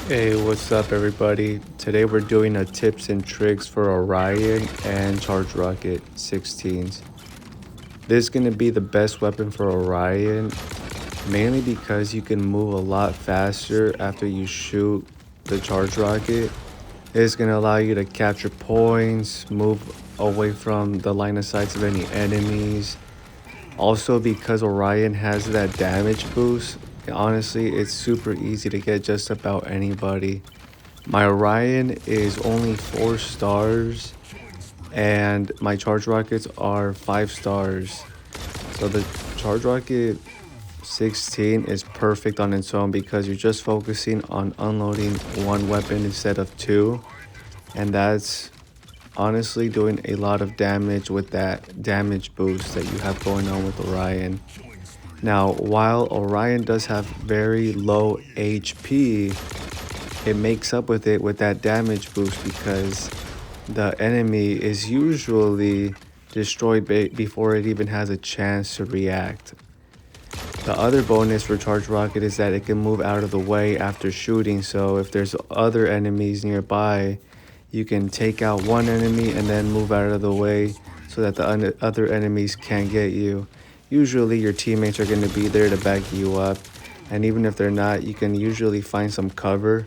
Hey, what's up, everybody? Today we're doing a tips and tricks for Orion and Charge Rocket 16s. This is going to be the best weapon for Orion, mainly because you can move a lot faster after you shoot the Charge Rocket. It's going to allow you to capture points, move away from the line of sights of any enemies. Also, because Orion has that damage boost, honestly, it's super easy to get just about anybody. My Orion is only 4 stars, and my Charge Rockets are 5 stars. So the Charge Rocket 16 is perfect on its own because you're just focusing on unloading one weapon instead of two. And that's honestly doing a lot of damage with that damage boost that you have going on with Orion. Now, while Orion does have very low HP, it makes up with it with that damage boost because the enemy is usually destroyed before it even has a chance to react. The other bonus for Charge Rocket is that it can move out of the way after shooting, so if there's other enemies nearby, you can take out one enemy and then move out of the way so that the other enemies can't get you. Usually your teammates are going to be there to back you up, and even if they're not, you can usually find some cover,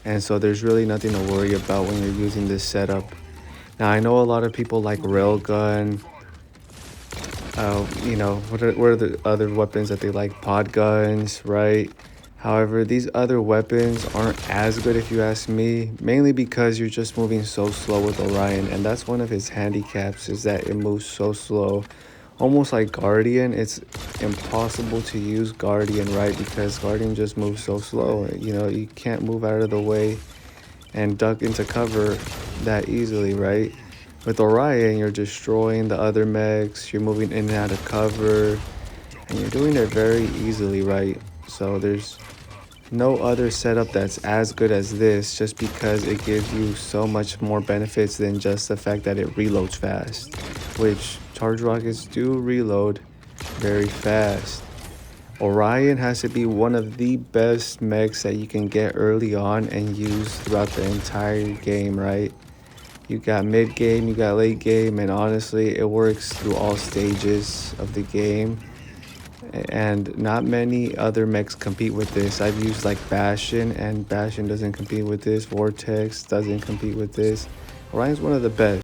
and so there's really nothing to worry about when you're using this setup. Now, I know a lot of people like railgun. What are the other weapons that they like? Pod guns, right? However, these other weapons aren't as good if you ask me, mainly because you're just moving so slow with Orion, and that's one of his handicaps, is that it moves so slow. Almost like Guardian, it's impossible to use Guardian, right? Because Guardian just moves so slow. You know, you can't move out of the way and duck into cover that easily, right? With Orion, you're destroying the other mechs, you're moving in and out of cover, and you're doing it very easily, right? So there's no other setup that's as good as this, just because it gives you so much more benefits than just the fact that it reloads fast, which Charge Rockets do reload very fast. Orion has to be one of the best mechs that you can get early on and use throughout the entire game, right? You got mid game, you got late game, and honestly, it works through all stages of the game. And not many other mechs compete with this. I've used like Bastion, and Bastion doesn't compete with this. Vortex doesn't compete with this. Orion's one of the best.